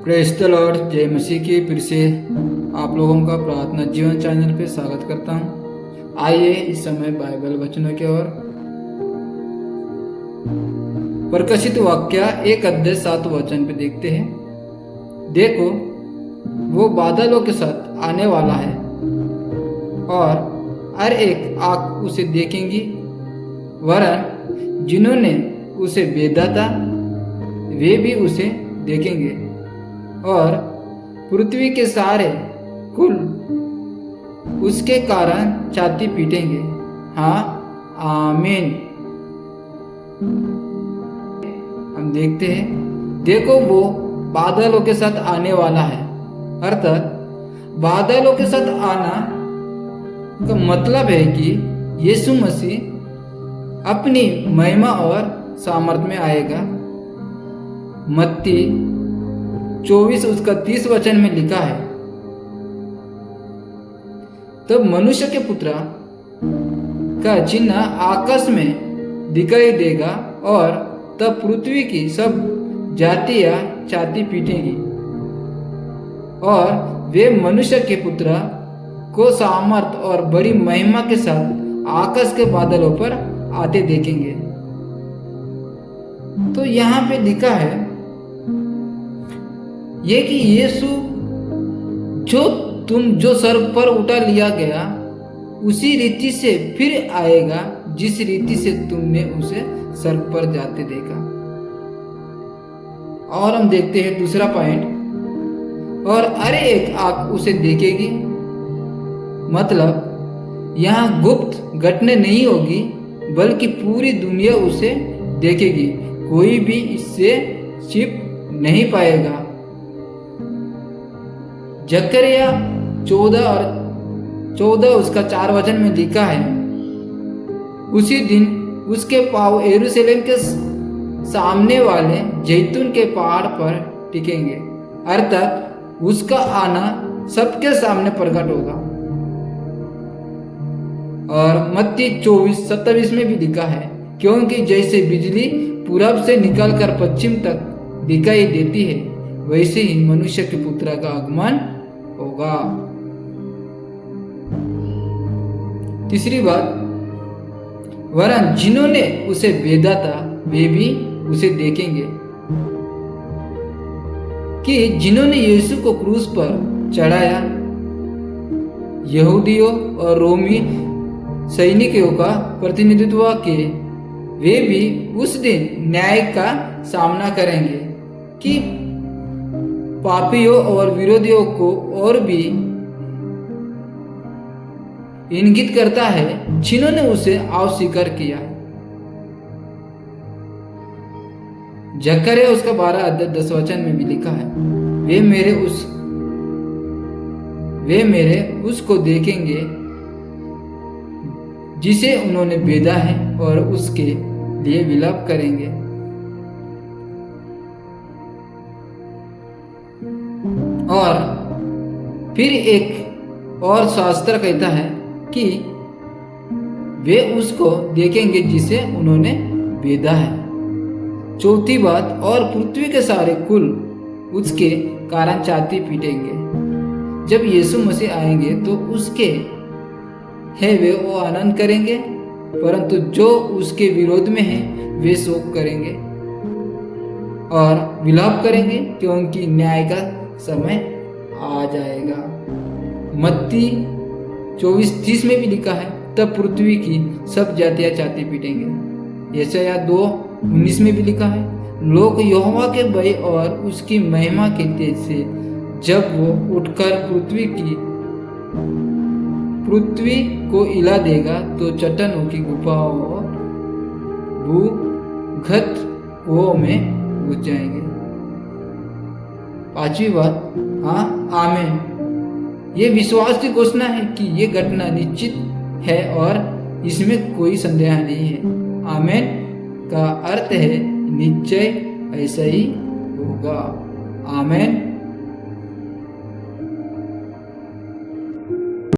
Praise the Lord. जय मसीह की। फिर से आप लोगों का प्रार्थना जीवन चैनल पे स्वागत करता हूँ। आइए इस समय बाइबल वचनों की ओर। प्रकाशित वाक्य 1:7 पे देखते हैं। देखो, वो बादलों के साथ आने वाला है और हर एक आँख उसे देखेंगी, वरन जिन्होंने उसे बेधा था वे भी उसे देखेंगे और पृथ्वी के सारे कुल उसके कारण छाती पीटेंगे। हाँ, आमीन। हम देखते हैं, देखो वो बादलों के साथ आने वाला है। अर्थात बादलों के साथ आना का मतलब है कि यीशु मसीह अपनी महिमा और सामर्थ में आएगा। मत्ती 24:30 में लिखा है, तब मनुष्य के पुत्र का चिन्ह आकाश में दिखाई देगा और तब पृथ्वी की सब जातियां छाती पीटेंगी और वे मनुष्य के पुत्र को सामर्थ और बड़ी महिमा के साथ आकाश के बादलों पर आते देखेंगे। तो यहाँ पे लिखा है ये कि यीशु जो सर पर उठा लिया गया उसी रीति से फिर आएगा जिस रीति से तुमने उसे सर पर जाते देखा। और हम देखते हैं दूसरा पॉइंट, और हर एक आंख उसे देखेगी। मतलब यहाँ गुप्त घटना नहीं होगी बल्कि पूरी दुनिया उसे देखेगी, कोई भी इससे छिप नहीं पाएगा। जकरिया 14 उसका 4 में लिखा है, उसी दिन उसके पाँव यरूशलेम के सामने वाले जैतून के पहाड़ पर टिकेंगे। अर्थात उसका आना सबके सामने प्रकट होगा। और मत्ती 24:27 में भी लिखा है, क्योंकि जैसे बिजली पूरब से निकलकर पश्चिम तक दिखाई देती है वैसे ही मनुष्य के पुत्र का आगमन होगा। तीसरी बात, वरन जिन्होंने उसे बेधा था वे भी उसे देखेंगे। कि जिन्होंने यीशु को क्रूस पर चढ़ाया, यहूदियों और रोमी सैनिकों का प्रतिनिधित्व किए, वे भी उस दिन न्याय का सामना करेंगे कि पापियों और विरोधियों को और भी इंगित करता है जिन्होंने उसे अस्वीकार किया। जकरिया उसका 12:10 में भी लिखा है, वे मेरे उसको देखेंगे जिसे उन्होंने बेधा है और उसके लिए विलाप करेंगे। और फिर एक और शास्त्र कहता है कि वे उसको देखेंगे जिसे उन्होंने बेधा है। चौथी बात, और पृथ्वी के सारे कुल उसके कारण छाती पीटेंगे। जब यीशु मसीह आएंगे तो उसके है वे वो आनंद करेंगे, परंतु जो उसके विरोध में है वे शोक करेंगे और विलाप करेंगे, क्योंकि न्याय का समय आ जाएगा। मत्ती 24:30 में भी लिखा है, तब पृथ्वी की सब जातियां छाती पीटेंगे। यशायाह 2:19 में भी लिखा है, लोग यहोवा के भय और उसकी महिमा के तेज से जब वो उठकर पृथ्वी को हिला देगा तो चट्टानों की गुफाओं और भूगर्भ कुओं में घुस जाएंगे। पांचवी बात, हाँ, आमीन। ये विश्वास की घोषणा है कि ये घटना निश्चित है और इसमें कोई संदेह नहीं है। आमीन का अर्थ है निश्चय ऐसा ही होगा। आमीन।